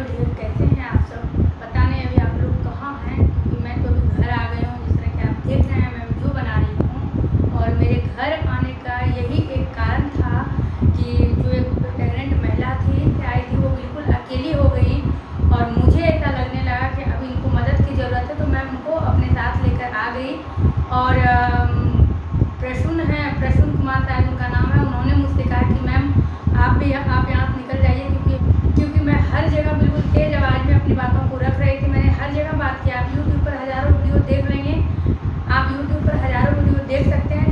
भैया, कैसे हैं आप सब? पता नहीं अभी आप लोग कहाँ हैं, क्योंकि मैं तो अभी घर आ गई हूँ। जिस तरह कि आप देख रहे हैं, मैं वीडियो बना रही हूँ और मेरे घर आने का यही एक कारण था कि जो एक प्रेग्नेंट महिला थी आई थी, वो बिल्कुल अकेली हो गई और मुझे ऐसा लगने लगा कि अभी इनको मदद की ज़रूरत है, तो मैं उनको अपने साथ लेकर आ गई। और प्रसून कुमार शायद उनका नाम है। उन्होंने मुझसे कहा कि मैम आप यहाँ से निकल जाइए, क्योंकि मैं हर जगह बिल्कुल तेज़ आवाज़ में अपनी बातों को रख रही थी। मैंने हर जगह बात की। आप यूट्यूब पर हज़ारों वीडियो देख लेंगे, आप यूट्यूब पर हज़ारों वीडियो देख सकते हैं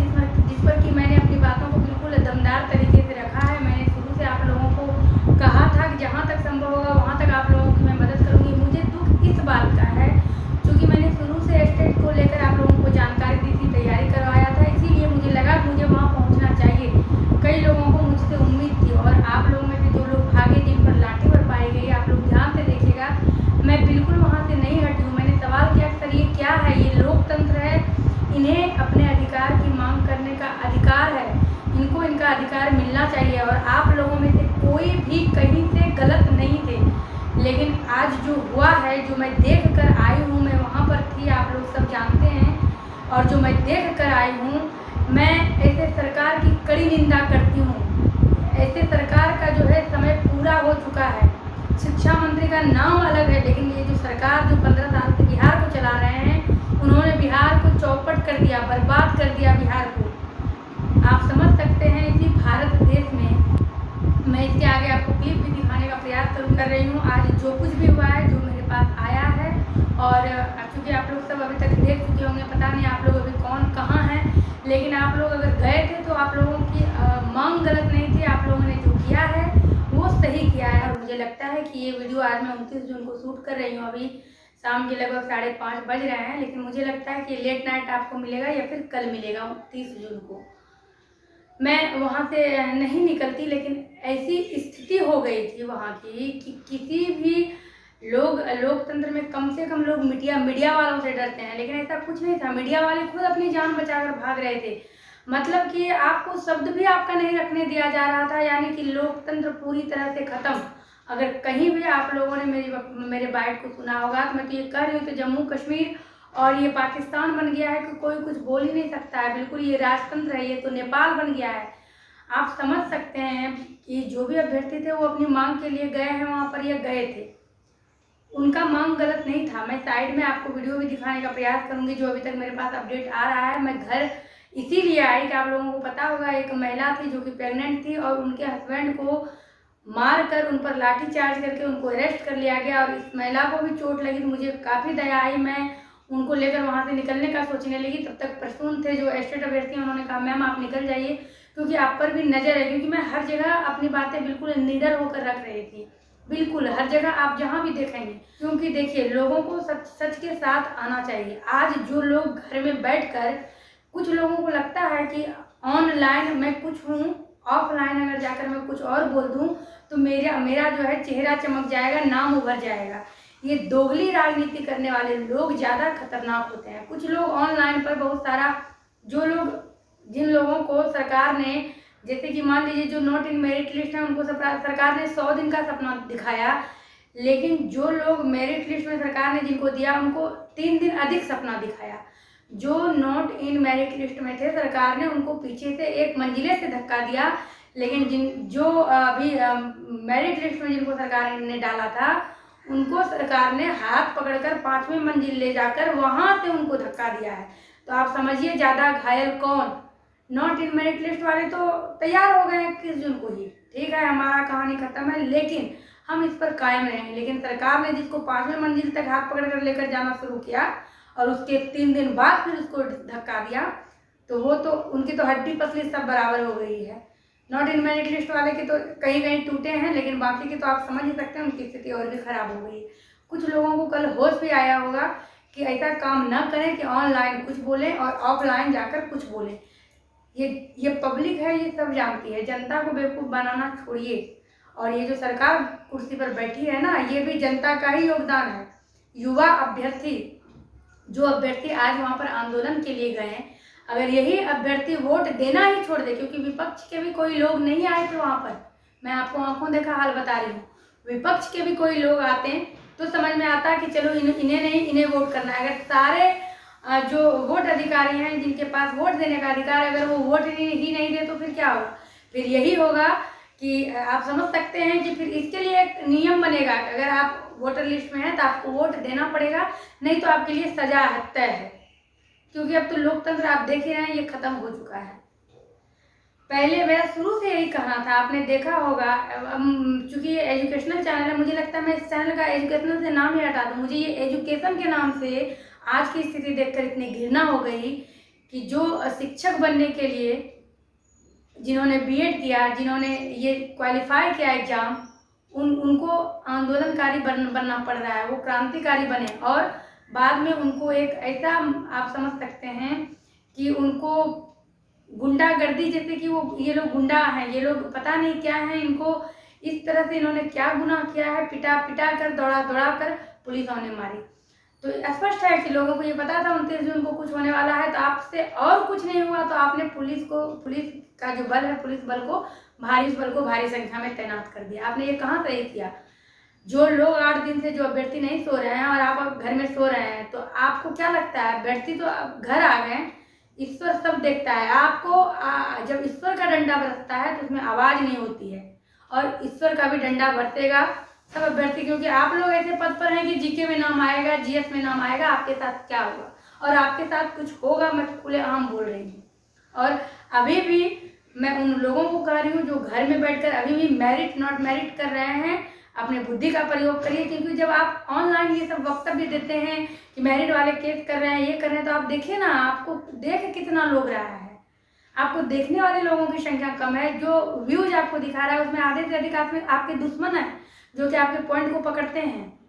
जिस पर कि मैंने अपनी बातों को बिल्कुल दमदार तरीके से रखा है। मैंने शुरू से आप लोगों को कहा था कि जहाँ तक संभव होगा वहाँ तक आप लोगों की मैं मदद करूँगी। मुझे दुख इस बात का है क्योंकि मैंने शुरू से स्टेट को लेकर आप लोगों को जानकारी दी थी, तैयारी करवाया था, इसीलिए मुझे लगा मुझे वहाँ पहुँचना चाहिए। कई लोगों को मुझसे उम्मीद थी और आप लोगों में से जो लोग भागे जिन पर लाठी पर पाई गई, आप लोग ध्यान से देखिएगा, मैं बिल्कुल वहाँ से नहीं हटी हूँ। मैंने सवाल किया सर ये क्या है, ये लोकतंत्र है, इन्हें अपने अधिकार की मांग करने का अधिकार है, इनको इनका अधिकार मिलना चाहिए और आप लोगों में से कोई भी कहीं से गलत नहीं थे। लेकिन आज जो हुआ है, जो मैं देख कर आई हूँ, मैं वहाँ पर थी, आप लोग सब जानते हैं, और जो मैं देख कर आई हूँ, मैं ऐसे सरकार की कड़ी निंदा करती हूँ। ऐसे सरकार का जो है समय पूरा हो चुका है। शिक्षा मंत्री का नाम अलग है, लेकिन ये जो सरकार जो 15 साल से बिहार को चला रहे हैं, उन्होंने बिहार को चौपट कर दिया, बर्बाद कर दिया बिहार को। आप समझ सकते हैं इसी भारत देश में, मैं इसके आगे आपको क्लिप भी दिखाने का प्रयास कर रही हूँ। आज जो कुछ भी हुआ है, जो मेरे पास आया है, और क्योंकि आप लोग सब अभी तक देख चुके होंगे, पता नहीं आप लोग अभी कौन कहाँ हैं, लेकिन आप लोग अगर गए थे तो आप लोगों की मांग गलत नहीं थी। आप लोगों ने जो किया है वो सही किया है। और मुझे लगता है कि ये वीडियो आज मैं 29 जून को शूट कर रही हूँ, अभी शाम के लगभग 5:30 बज रहे हैं, लेकिन मुझे लगता है कि लेट नाइट आपको मिलेगा या फिर कल मिलेगा 29 जून को। मैं वहाँ से नहीं निकलती, लेकिन ऐसी स्थिति हो गई थी वहाँ की कि किसी भी लोकतंत्र में कम से कम लोग मीडिया वालों से डरते हैं, लेकिन ऐसा कुछ नहीं था। मीडिया वाले खुद अपनी जान बचाकर भाग रहे थे। मतलब कि आपको शब्द भी आपका नहीं रखने दिया जा रहा था, यानी कि लोकतंत्र पूरी तरह से खत्म। अगर कहीं भी आप लोगों ने मेरे बाइट को सुना होगा तो मैं तो ये कह रही हूँ, तो जम्मू कश्मीर और ये पाकिस्तान बन गया है कि कोई कुछ बोल ही नहीं सकता है। बिल्कुल ये राजतंत्र है, ये तो नेपाल बन गया है। आप समझ सकते हैं कि जो भी अभ्यर्थी थे वो अपनी मांग के लिए गए हैं वहाँ पर, या गए थे, उनका मांग गलत नहीं था। मैं साइड में आपको वीडियो भी दिखाने का प्रयास करूंगी जो अभी तक मेरे पास अपडेट आ रहा है। मैं घर इसीलिए आई कि आप लोगों को पता होगा, एक महिला थी जो कि प्रेग्नेंट थी और उनके हस्बैंड को मार कर, उन पर लाठी चार्ज करके उनको अरेस्ट कर लिया गया और इस महिला को भी चोट लगी। तो मुझे काफ़ी दया आई, मैं उनको लेकर वहाँ से निकलने का सोचने लगी। तब तक प्रसून थे जो स्टेट अभ्यर्थी, उन्होंने कहा मैम आप निकल जाइए क्योंकि आप पर भी नज़र है। क्योंकि मैं हर जगह अपनी बातें बिल्कुल निडर होकर रख रही थी, बिल्कुल हर जगह आप जहाँ भी देखेंगे। क्योंकि देखिए, लोगों को सच के साथ आना चाहिए। आज जो लोग घर में बैठकर, कुछ लोगों को लगता है कि ऑनलाइन मैं कुछ हूँ, ऑफलाइन अगर जाकर मैं कुछ और बोल दूँ तो मेरा जो है चेहरा चमक जाएगा, नाम उभर जाएगा। ये दोगली राजनीति करने वाले लोग ज़्यादा खतरनाक होते हैं। कुछ लोग ऑनलाइन पर बहुत सारा, जिन लोगों को सरकार ने, जैसे कि मान लीजिए जो नॉट इन मेरिट लिस्ट है, उनको सरकार ने 100 दिन का सपना दिखाया, लेकिन जो लोग मेरिट लिस्ट में सरकार ने जिनको दिया उनको 3 दिन अधिक सपना दिखाया। जो नॉट इन मेरिट लिस्ट में थे, सरकार ने उनको पीछे से एक मंजिले से धक्का दिया, लेकिन जो अभी मेरिट लिस्ट में जिनको सरकार ने डाला था, उनको सरकार ने हाथ पकड़कर 5वीं मंजिल ले जाकर वहाँ से उनको धक्का दिया है। तो आप समझिए ज़्यादा घायल कौन? नॉट इन मेरिट लिस्ट वाले तो तैयार हो गए 21 जून को ही, ठीक है हमारा कहानी खत्म है, लेकिन हम इस पर कायम रहेंगे। लेकिन सरकार ने जिसको 5वीं मंजिल तक हाथ पकड़ कर लेकर जाना शुरू किया और उसके 3 दिन बाद फिर उसको धक्का दिया, तो वो तो उनकी तो हड्डी पसली सब बराबर हो गई है। नॉट इन मेरिट लिस्ट वाले के तो कहीं कहीं टूटे हैं, लेकिन बाकी के तो आप समझ ही सकते हैं उनकी स्थिति और भी खराब हो गई है। कुछ लोगों को कल होश भी आया होगा कि ऐसा काम न करें कि ऑनलाइन कुछ बोलें और ऑफलाइन जाकर कुछ बोलें। ये पब्लिक है, ये सब जानती है। जनता को बेवकूफ़ बनाना छोड़िए। और ये जो सरकार कुर्सी पर बैठी है ना, ये भी जनता का ही योगदान है। युवा अभ्यर्थी, जो अभ्यर्थी आज वहाँ पर आंदोलन के लिए गए हैं, अगर यही अभ्यर्थी वोट देना ही छोड़ दे, क्योंकि विपक्ष के भी कोई लोग नहीं आए थे वहाँ पर, मैं आपको आंखों देखा हाल बता रही हूँ, विपक्ष के भी कोई लोग आते हैं तो समझ में आता है कि चलो इन्हें नहीं, इन्हें वोट करना है। अगर सारे जो वोट अधिकारी हैं जिनके पास वोट देने का अधिकार है, अगर वो वोट ही नहीं दे तो फिर क्या होगा? फिर यही होगा कि आप समझ सकते हैं कि फिर इसके लिए एक नियम बनेगा कि अगर आप वोटर लिस्ट में हैं तो आपको वोट देना पड़ेगा, नहीं तो आपके लिए सजा तय है। क्योंकि अब तो लोकतंत्र आप देख ही रहे हैं, ये खत्म हो चुका है। पहले मेरा शुरू से यही कहना था, आपने देखा होगा, चूंकि ये एजुकेशनल चैनल है, मुझे लगता है मैं इस चैनल का एजुकेशनल से नाम ही हटा दूँ। मुझे ये एजुकेशन के नाम से आज की स्थिति देखकर इतनी घृणा हो गई कि जो शिक्षक बनने के लिए जिन्होंने बीएड किया, जिन्होंने ये क्वालिफाई किया एग्जाम, उनको आंदोलनकारी बनना पड़ रहा है, वो क्रांतिकारी बने और बाद में उनको एक ऐसा आप समझ सकते हैं कि उनको गुंडागर्दी, जैसे कि वो ये लोग गुंडा हैं, ये लोग पता नहीं क्या है, इनको इस तरह से इन्होंने क्या गुनाह किया है, पिटा कर दौड़ा कर पुलिसों ने मारी। तो स्पष्ट है कि लोगों को ये पता था 29 जून को कुछ होने वाला है, तो आपसे और कुछ नहीं हुआ तो आपने पुलिस का जो बल है, पुलिस बल को भारी संख्या में तैनात कर दिया। आपने ये कहाँ सही किया? जो लोग 8 दिन से जो अभ्यर्थी नहीं सो रहे हैं और आप घर में सो रहे हैं, तो आपको क्या लगता है? अभ्यर्थी तो घर आ गए, ईश्वर सब देखता है। आपको जब ईश्वर का डंडा बरसता है तो उसमें आवाज़ नहीं होती है, और ईश्वर का भी डंडा बरसेगा सब अभ्यर्थी, क्योंकि आप लोग ऐसे पद पर हैं कि जीके में नाम आएगा, जीएस में नाम आएगा, आपके साथ क्या होगा और आपके साथ कुछ होगा, मैं खुलेआम बोल रही हूँ। और अभी भी मैं उन लोगों को कह रही हूँ जो घर में बैठकर अभी भी मेरिट नॉट मेरिट कर रहे हैं, अपने बुद्धि का प्रयोग करिए। क्योंकि जब आप ऑनलाइन ये सब वक्तव्य देते हैं कि मेरिट वाले केस कर रहे हैं, ये कर रहे हैं, तो आप देखिए ना, आपको देख कितना लोग रहा है, आपको देखने वाले लोगों की संख्या कम है। जो व्यूज आपको दिखा रहा है उसमें आधे से अधिक आपके दुश्मन है, जो कि आपके पॉइंट को पकड़ते हैं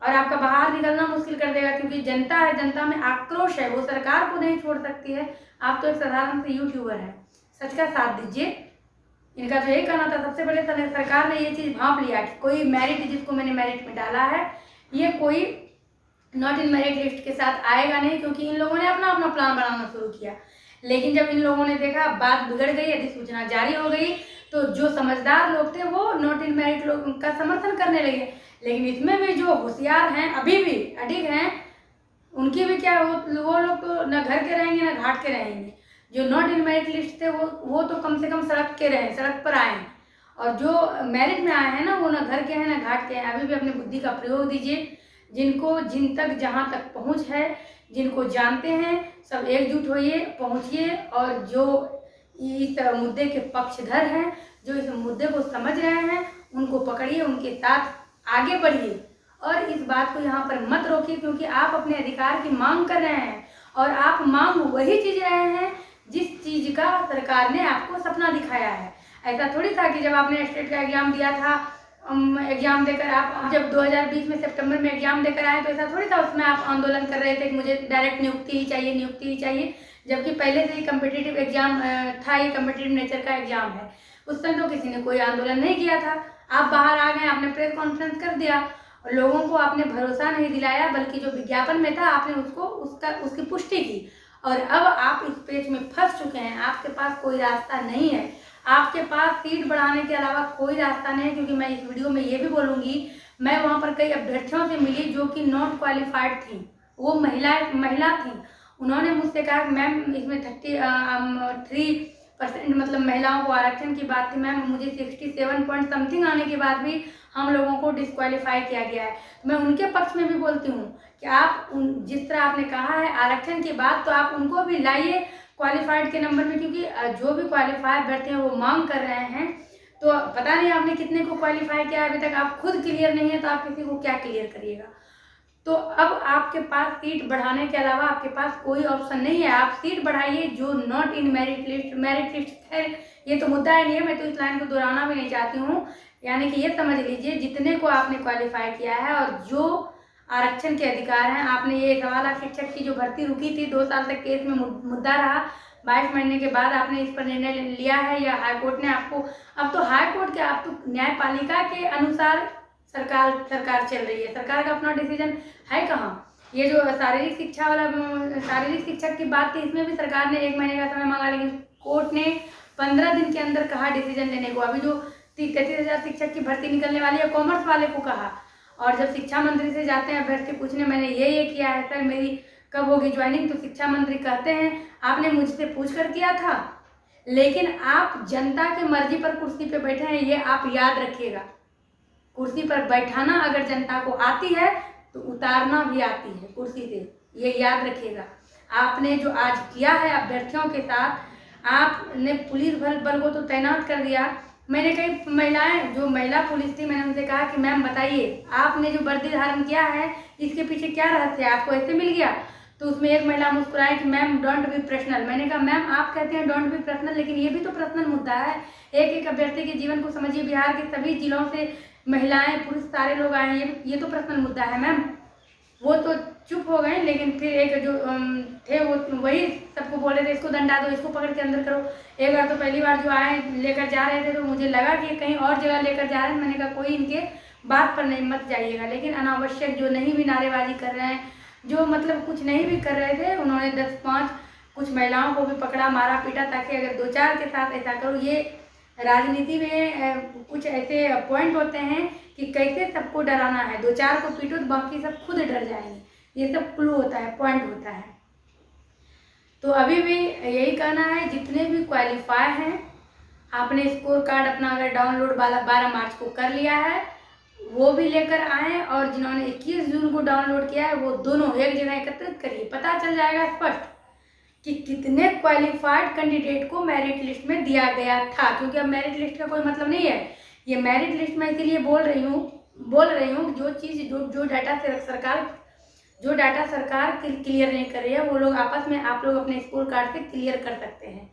और आपका बाहर निकलना मुश्किल कर देगा। क्योंकि जनता है, जनता में आक्रोश है, वो सरकार को नहीं छोड़ सकती है। आप तो एक साधारण से यूट्यूबर है, सच का साथ दीजिए। इनका तो यही कहना था, सबसे पहले सरकार ने ये चीज़ भांप लिया कि कोई मेरिट, जिसको मैंने मेरिट में डाला है, ये कोई नॉट इन मेरिट लिस्ट के साथ आएगा नहीं, क्योंकि इन लोगों ने अपना प्लान बनाना शुरू किया। लेकिन जब इन लोगों ने देखा बात बिगड़ गई, अधिसूचना जारी हो गई, तो जो समझदार लोग थे वो नॉट इन मेरिट लोग का समर्थन करने लगे। लेकिन इसमें भी जो होशियार हैं, अभी भी अडिग हैं, उनकी भी क्या, वो लोग तो न घर के रहेंगे न घाट के रहेंगे। जो नॉट इन मेरिट लिस्ट थे वो तो कम से कम सड़क पर आए हैं, और जो मेरिट में आए हैं ना, वो न घर के हैं न घाट के हैं। अभी भी अपनी बुद्धि का प्रयोग दीजिए। जिन तक जहाँ तक पहुँच है, जिनको जानते हैं, सब एकजुट होइए, पहुँचिए, और जो इस मुद्दे के पक्षधर हैं, जो इस मुद्दे को समझ रहे हैं, उनको पकड़िए, उनके साथ आगे बढ़िए और इस बात को यहाँ पर मत रोकिए। क्योंकि आप अपने अधिकार की मांग कर रहे हैं, और आप मांग वही चीज़ रहे हैं जिस चीज़ का सरकार ने आपको सपना दिखाया है। ऐसा थोड़ी था कि जब आपने स्टेट का एग्ज़ाम दिया था, एग्ज़ाम देकर आप जब 2020 में सितंबर में एग्ज़ाम देकर आए, तो ऐसा थोड़ी था उसमें आप आंदोलन कर रहे थे कि मुझे डायरेक्ट नियुक्ति ही चाहिए, जबकि पहले से ही कम्पिटिटिव एग्ज़ाम था, ये कम्पिटिटिव नेचर का एग्ज़ाम है। उस समय तो किसी ने कोई आंदोलन नहीं किया था। आप बाहर आ गए, आपने प्रेस कॉन्फ्रेंस कर दिया, और लोगों को आपने भरोसा नहीं दिलाया, बल्कि जो विज्ञापन में था आपने उसकी पुष्टि की। और अब आप इस पेच में फंस चुके हैं, आपके पास कोई रास्ता नहीं है, आपके पास सीट बढ़ाने के अलावा कोई रास्ता नहीं है। क्योंकि मैं इस वीडियो में ये भी बोलूँगी, मैं वहाँ पर कई अभ्यर्थियों से मिली जो कि नॉट क्वालिफाइड थी, वो महिला थी। उन्होंने मुझसे कहा कि मैम इसमें 33% मतलब महिलाओं को आरक्षण की बात थी मैम, मुझे 67 पॉइंट समथिंग आने के बाद भी हम लोगों को डिस्क्वालीफाई किया गया है। तो मैं उनके पक्ष में भी बोलती हूँ कि आप जिस तरह आपने कहा है आरक्षण की बात, तो आप उनको भी लाइए क्वालिफाइड के नंबर में, क्योंकि जो भी क्वालिफाई अभ्यर्थी हैं वो मांग कर रहे हैं। तो पता नहीं आपने कितने को क्वालिफाई किया अभी तक, आप खुद क्लियर नहीं है तो आप किसी को क्या क्लियर करिएगा। तो अब आपके पास सीट बढ़ाने के अलावा आपके पास कोई ऑप्शन नहीं है। आप सीट बढ़ाइए, जो नॉट इन मेरिट लिस्ट है, ये तो मुद्दा ही नहीं है, मैं तो इस लाइन को दोहराना भी नहीं चाहती हूँ। यानी कि ये समझ लीजिए, जितने को आपने क्वालिफाई किया है और जो आरक्षण के अधिकार हैं, आपने ये सवाल शिक्षक की जो भर्ती रुकी थी 2 साल तक केस में मुद्दा रहा, 22 महीने के बाद आपने इस पर निर्णय लिया है, या हाईकोर्ट ने आपको, अब तो हाईकोर्ट के, आप तो न्यायपालिका के अनुसार सरकार चल रही है, सरकार का अपना डिसीजन है कहाँ। ये जो शारीरिक शिक्षा वाला शारीरिक शिक्षक की बात थी, इसमें भी सरकार ने 1 महीने का समय मांगा, लेकिन कोर्ट ने 15 दिन के अंदर कहा डिसीजन लेने को। अभी जो 33,000 शिक्षक की भर्ती निकलने वाली है, कॉमर्स वाले को कहा। और जब शिक्षा मंत्री से जाते हैं अभ्यर्थी पूछने मैंने ये किया है सर, मेरी कब होगी ज्वाइनिंग, तो शिक्षा मंत्री कहते हैं आपने मुझसे पूछ कर किया था, लेकिन आप जनता की मर्जी पर कुर्सी पे बैठे हैं, ये आप याद रखिएगा। कुर्सी पर बैठाना अगर जनता को आती है तो उतारना भी आती है कुर्सी से, ये याद रखिएगा। आपने जो आज किया है अभ्यर्थियों के साथ, आपने पुलिस बल को तो तैनात कर दिया। मैंने कई महिलाएं, जो महिला पुलिस थी, मैंने उनसे कहा कि मैम बताइए आपने जो वर्दी धारण किया है इसके पीछे क्या रहस्य है, आपको ऐसे मिल गया? तो उसमें एक महिला मुस्कुराई कि मैम डोंट बी पर्सनल। मैंने कहा मैम आप कहते हैं डोंट बी पर्सनल, लेकिन ये भी तो पर्सनल मुद्दा है। एक अभ्यर्थी के जीवन को समझिए, बिहार के सभी जिलों से महिलाएं पुरुष सारे लोग आए हैं, ये तो पर्सनल मुद्दा है मैम। वो तो चुप हो गए, लेकिन फिर एक जो थे वो वही सबको बोल रहे थे इसको दंडा दो, इसको पकड़ के अंदर करो। एक बार तो पहली बार जो आए लेकर जा रहे थे तो मुझे लगा कि कहीं और जगह लेकर जा रहे हैं। मैंने कहा कोई इनके बात पर नहीं मत जाइएगा, लेकिन अनावश्यक जो नहीं भी नारेबाजी कर रहे हैं, जो मतलब कुछ नहीं भी कर रहे थे, उन्होंने 10-5 कुछ महिलाओं को भी पकड़ा, मारा पीटा, ताकि अगर 2-4 के साथ ऐसा करो। ये राजनीति में कुछ ऐसे पॉइंट होते हैं कि कैसे सबको डराना है, 2-4 को पीटो तो बाकी सब खुद डर जाएंगे, ये सब क्लू होता है, पॉइंट होता है। तो अभी भी यही कहना है, जितने भी क्वालिफाई हैं आपने स्कोर कार्ड अपना अगर डाउनलोड 12 मार्च को कर लिया है वो भी लेकर आएँ, और जिन्होंने 21 जून को डाउनलोड किया है वो दोनों एक जगह एकत्रित करिए। पता चल जाएगा स्पष्ट कि कितने क्वालिफाइड कैंडिडेट को मेरिट लिस्ट में दिया गया था, क्योंकि अब मेरिट लिस्ट का कोई मतलब नहीं है। ये मेरिट लिस्ट में इसीलिए बोल रही हूँ जो चीज़ जो डाटा सरकार क्लियर नहीं कर रही है, वो लोग आपस में आप लोग अपने स्कोर कार्ड से क्लियर कर सकते हैं।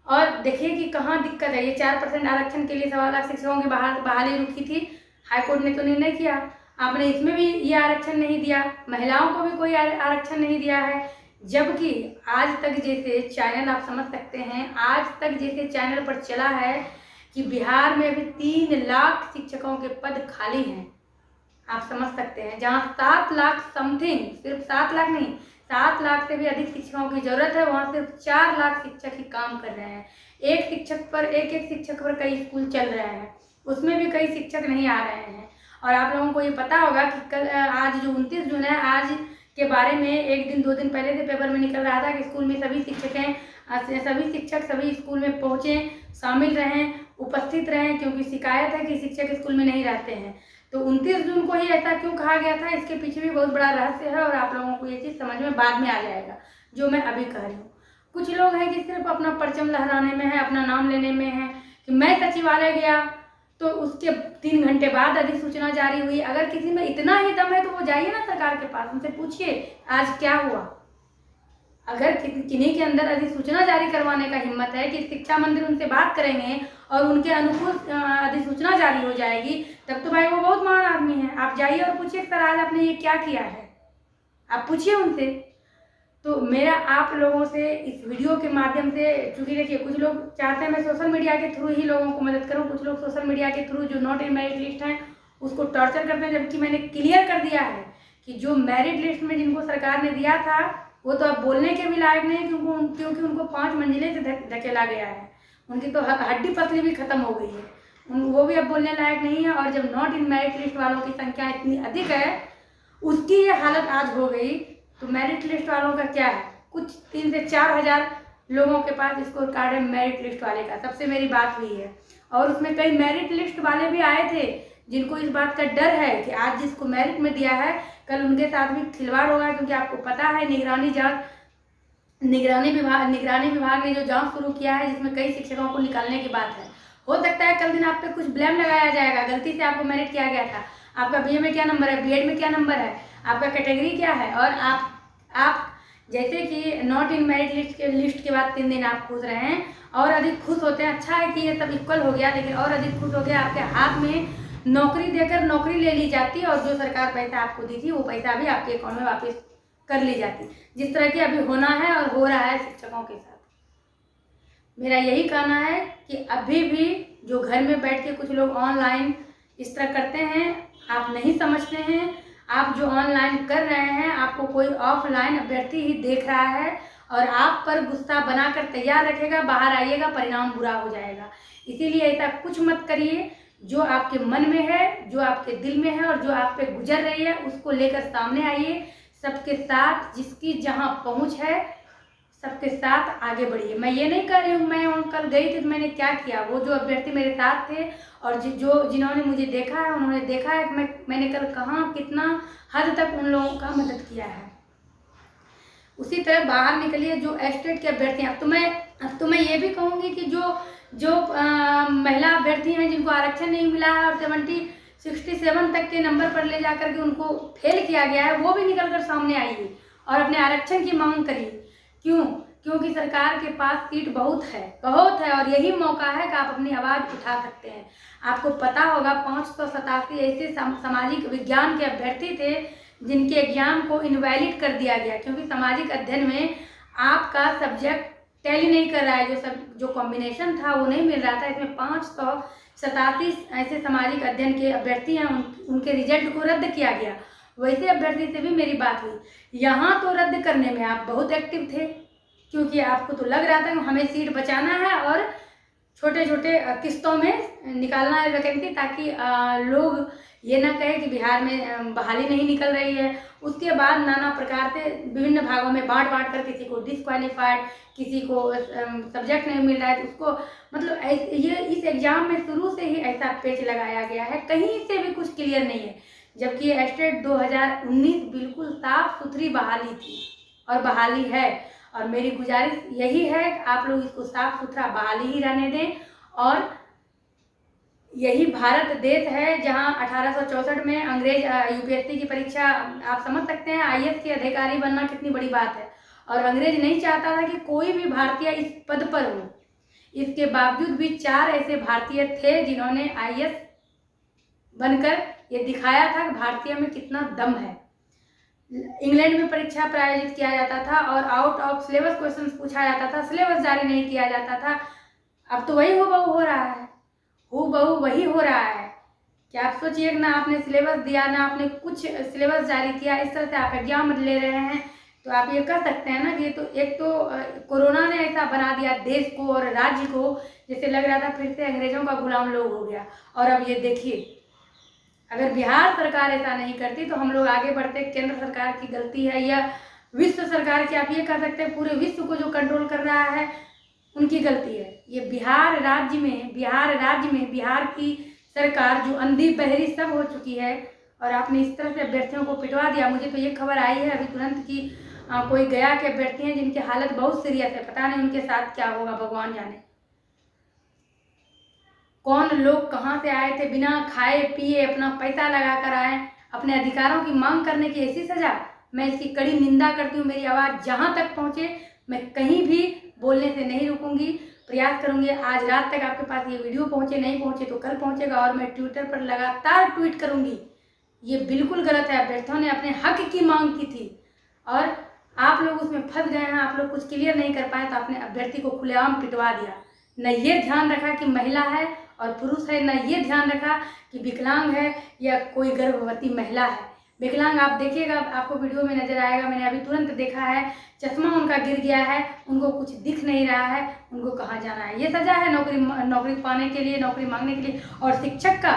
और देखिए कि कहाँ दिक्कत है। ये 4% आरक्षण के लिए 1.25 लाख शिक्षकों की बहाली रुकी थी, हाईकोर्ट ने तो निर्णय किया, आपने इसमें भी ये आरक्षण नहीं दिया, महिलाओं को भी कोई आरक्षण नहीं दिया है। जबकि आज तक जैसे चैनल आप समझ सकते हैं, आज तक जैसे चैनल पर चला है कि बिहार में भी 3 लाख शिक्षकों के पद खाली हैं, आप समझ सकते हैं। जहाँ 7 लाख समथिंग, सिर्फ 7 लाख नहीं, 7 लाख से भी अधिक शिक्षकों की जरूरत है, वहाँ सिर्फ 4 लाख शिक्षक ही काम कर रहे हैं। एक शिक्षक पर कई स्कूल चल रहे हैं, उसमें भी कई शिक्षक नहीं आ रहे हैं। और आप लोगों को ये पता होगा कि आज जो 29 जून है, आज के बारे में 1 दिन 2 दिन पहले से पेपर में निकल रहा था कि स्कूल में सभी शिक्षक सभी स्कूल में पहुँचें, शामिल रहें, उपस्थित रहें, क्योंकि शिकायत है कि शिक्षक स्कूल में नहीं रहते हैं। तो 29 जून को ही ऐसा क्यों कहा गया था, इसके पीछे भी बहुत बड़ा रहस्य है, और आप लोगों को ये चीज़ समझ में बाद में आ जाएगा जो मैं अभी कह रही हूँ। कुछ लोग हैं कि सिर्फ अपना परचम लहराने में है, अपना नाम लेने में है कि मैं सचिवालय गया तो उसके 3 घंटे बाद अधिसूचना जारी हुई। अगर किसी में इतना ही दम है तो वो जाइए ना सरकार के पास, उनसे पूछिए आज क्या हुआ। अगर किन्हीं के अंदर अधिसूचना जारी करवाने का हिम्मत है कि शिक्षा मंत्री उनसे बात करेंगे और उनके अनुकूल अधिसूचना जारी हो जाएगी, तब तो भाई वो बहुत महान आदमी है। आप जाइए और पूछिए सर आज आपने ये क्या किया है, आप पूछिए उनसे। तो मेरा आप लोगों से इस वीडियो के माध्यम से, चूँकि देखिए कुछ लोग चाहते हैं मैं सोशल मीडिया के थ्रू ही लोगों को मदद करूं, कुछ लोग सोशल मीडिया के थ्रू जो नॉट इन मेरिट लिस्ट हैं उसको टॉर्चर करते हैं, जबकि मैंने क्लियर कर दिया है कि जो मेरिट लिस्ट में जिनको सरकार ने दिया था वो तो अब बोलने के भी लायक नहीं, क्योंकि उनको 5 मंजिले से धकेला गया है, उनकी तो हड्डी पसली भी खत्म हो गई है, वो भी अब बोलने लायक नहीं है। और जब नॉट इन मेरिट लिस्ट वालों की संख्या इतनी अधिक है, उसकी ये हालत आज हो गई, तो मेरिट लिस्ट वालों का क्या है? कुछ 3 से 4 हज़ार लोगों के पास स्कोर कार्ड है मेरिट लिस्ट वाले का, तब से मेरी बात हुई है। और उसमें कई मेरिट लिस्ट वाले भी आए थे जिनको इस बात का डर है कि आज जिसको मेरिट में दिया है कल उनके साथ भी खिलवाड़ होगा, क्योंकि आपको पता है निगरानी विभाग ने जो जांच शुरू किया है जिसमें कई शिक्षकों को निकालने की बात है। हो सकता है कल दिन आप पे कुछ ब्लेम लगाया जाएगा, गलती से आपको मेरिट किया गया था, आपका बीए में क्या नंबर है, बीएड में क्या नंबर है, आपका कैटेगरी क्या है, और आप जैसे कि नॉट इन मेरिट लिस्ट के बाद 3 दिन आप खुश रहे हैं और अधिक खुश होते हैं। अच्छा है कि ये सब इक्वल हो गया, लेकिन और अधिक खुश हो गया आपके हाथ में नौकरी देकर नौकरी ले ली जाती और जो सरकार पैसा आपको दी थी वो पैसा भी आपके अकाउंट में वापस कर ली जाती, जिस तरह की अभी होना है और हो रहा है शिक्षकों के साथ। मेरा यही कहना है कि अभी भी जो घर में बैठ के कुछ लोग ऑनलाइन इस तरह करते हैं, आप नहीं समझते हैं। आप जो ऑनलाइन कर रहे हैं आपको कोई ऑफलाइन अभ्यर्थी ही देख रहा है और आप पर गुस्सा बनाकर तैयार रखेगा, बाहर आइएगा परिणाम बुरा हो जाएगा। इसीलिए ऐसा कुछ मत करिए। जो आपके मन में है, जो आपके दिल में है और जो आप पे गुजर रही है उसको लेकर सामने आइए। सबके साथ जिसकी जहाँ पहुँच है सबके साथ आगे बढ़िए। मैं ये नहीं कह रही हूँ मैं कल गई थी तो मैंने क्या किया, वो जो अभ्यर्थी मेरे साथ थे और जिन्होंने मुझे देखा है उन्होंने देखा है कि मैंने कल कहाँ कितना हद तक उन लोगों का मदद किया है। उसी तरह बाहर निकलिए जो एस्टेट के अभ्यर्थी हैं। अब तो मैं ये भी कहूँगी कि जो महिला अभ्यर्थी हैं जिनको आरक्षण नहीं मिला है और 67 तक के नंबर पर ले जाकर के उनको फेल किया गया है, वो भी निकल कर सामने आइए और अपने आरक्षण की मांग करिए। क्यों? क्योंकि सरकार के पास सीट बहुत है और यही मौका है कि आप अपनी आवाज़ उठा सकते हैं। आपको पता होगा 587 ऐसे सामाजिक विज्ञान के अभ्यर्थी थे जिनके एग्जाम को इनवैलिड कर दिया गया, क्योंकि सामाजिक अध्ययन में आपका सब्जेक्ट टैली नहीं कर रहा है, जो कॉम्बिनेशन था वो नहीं मिल रहा था। इसमें 587 ऐसे सामाजिक अध्ययन के अभ्यर्थी हैं, उनके रिजल्ट को रद्द किया गया। वैसे अभ्यर्थी से भी मेरी बात हुई। यहाँ तो रद्द करने में आप बहुत एक्टिव थे, क्योंकि आपको तो लग रहा था कि हमें सीट बचाना है और छोटे छोटे किस्तों में निकालना है वैकेंसी, ताकि लोग ये ना कहे कि बिहार में बहाली नहीं निकल रही है। उसके बाद नाना प्रकार से विभिन्न भागों में बांट कर किसी को डिस्क्वालीफाइड, किसी को सब्जेक्ट नहीं मिल रहा है, तो उसको मतलब ये इस एग्ज़ाम में शुरू से ही ऐसा पेच लगाया गया है, कहीं से भी कुछ क्लियर नहीं है। जबकि एस्टेट 2019 बिल्कुल साफ सुथरी बहाली थी और बहाली है, और मेरी गुजारिश यही है कि आप लोग इसको साफ सुथरा बहाली ही रहने दें। और यही भारत देश है जहां 1864 में अंग्रेज यूपीएससी की परीक्षा, आप समझ सकते हैं आईएएस के अधिकारी बनना कितनी बड़ी बात है, और अंग्रेज नहीं चाहता था कि कोई भी भारतीय इस पद पर हो। इसके बावजूद भी 4 ऐसे भारतीय थे जिन्होंने आईएएस बनकर ये दिखाया था कि भारतीय में कितना दम है। इंग्लैंड में परीक्षा प्रायोजित किया जाता था और आउट ऑफ सिलेबस क्वेश्चन पूछा जाता था, सिलेबस जारी नहीं किया जाता था। अब तो वही हूबहू हो रहा है, हूबहू वही हो रहा है। क्या आप सोचिए ना आपने सिलेबस दिया, ना आपने कुछ सिलेबस जारी किया, इस तरह से आप एग्जाम ले रहे हैं, तो आप ये कह सकते हैं ना कि तो एक तो कोरोना ने ऐसा बना दिया देश को और राज्य को, जैसे लग रहा था फिर से अंग्रेजों का गुलाम लोग हो गया। और अब ये देखिए, अगर बिहार सरकार ऐसा नहीं करती तो हम लोग आगे बढ़ते। केंद्र सरकार की गलती है या विश्व सरकार की, आप ये कह सकते हैं पूरे विश्व को जो कंट्रोल कर रहा है उनकी गलती है। ये बिहार राज्य में बिहार की सरकार जो अंधी बहरी सब हो चुकी है, और आपने इस तरह से अभ्यर्थियों को पिटवा दिया। मुझे तो ये खबर आई है अभी तुरंत की कोई गया के अभ्यर्थी हैं जिनकी हालत बहुत सीरियस है, पता नहीं उनके साथ क्या होगा, भगवान जाने। कौन लोग कहाँ से आए थे, बिना खाए पिए अपना पैसा लगा कर आए, अपने अधिकारों की मांग करने की ऐसी सजा। मैं इसकी कड़ी निंदा करती हूँ। मेरी आवाज़ जहाँ तक पहुँचे, मैं कहीं भी बोलने से नहीं रुकूंगी, प्रयास करूंगी आज रात तक आपके पास ये वीडियो पहुँचे, नहीं पहुँचे तो कल पहुँचेगा। और मैं ट्विटर पर लगातार ट्वीट करूंगी। ये बिल्कुल गलत है, अभ्यर्थियों ने अपने हक की मांग की थी और आप लोग उसमें फंस गए हैं। आप लोग कुछ क्लियर नहीं कर पाए तो आपने अभ्यर्थी को खुलेआम पिटवा दिया। न ये ध्यान रखा कि महिला है और पुरुष है, न ये ध्यान रखा कि विकलांग है या कोई गर्भवती महिला है। विकलांग आप देखिएगा, आपको वीडियो में नजर आएगा, मैंने अभी तुरंत देखा है, चश्मा उनका गिर गया है, उनको कुछ दिख नहीं रहा है, उनको कहाँ जाना है। ये सजा है नौकरी पाने के लिए, नौकरी मांगने के लिए। और शिक्षक का,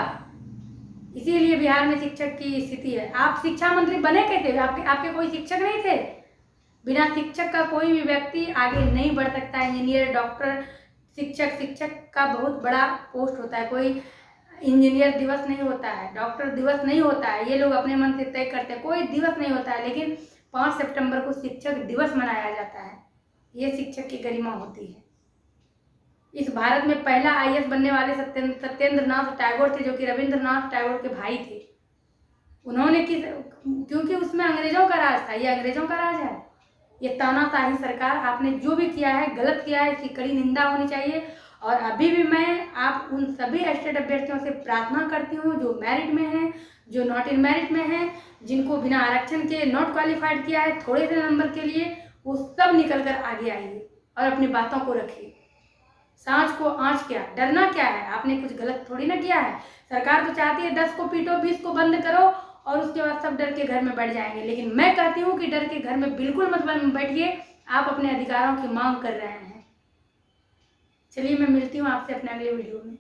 इसीलिए बिहार में शिक्षक की स्थिति है। आप शिक्षा मंत्री बने कैसे? आपके कोई शिक्षक नहीं थे? बिना शिक्षक का कोई भी व्यक्ति आगे नहीं बढ़ सकता। इंजीनियर, डॉक्टर, शिक्षक का बहुत बड़ा पोस्ट होता है। कोई इंजीनियर दिवस नहीं होता है, डॉक्टर दिवस नहीं होता है, ये लोग अपने मन से तय करते हैं, कोई दिवस नहीं होता है। लेकिन 5 सितंबर को शिक्षक दिवस मनाया जाता है। ये शिक्षक की गरिमा होती है। इस भारत में पहला आईएएस बनने वाले सत्येंद्र नाथ टैगोर थे, जो कि रविंद्रनाथ टैगोर के भाई थे। उन्होंने क्योंकि उसमें अंग्रेजों का राज था, ये अंग्रेजों का राज है। ये तानाशाही सरकार, आपने जो भी किया है गलत किया है, इसकी कड़ी निंदा होनी चाहिए। और अभी भी मैं आप उन सभी एस्टेट अभ्यर्थियों से प्रार्थना करती हूँ जो मेरिट में हैं, जो नॉट इन मेरिट में हैं, जिनको बिना आरक्षण के नॉट क्वालिफाइड किया है थोड़े से नंबर के लिए, वो सब निकल कर आगे आइए और अपनी बातों को रखिए। सांच को आँच क्या, डरना क्या है? आपने कुछ गलत थोड़ी ना किया है। सरकार तो चाहती है 10 को पीटो, 20 को बंद करो और उसके बाद सब डर के घर में बैठ जाएंगे। लेकिन मैं कहती हूँ कि डर के घर में बिल्कुल मत बैठिए। आप अपने अधिकारों की मांग कर रहे हैं। चलिए मैं मिलती हूँ आपसे अपने अगले वीडियो में।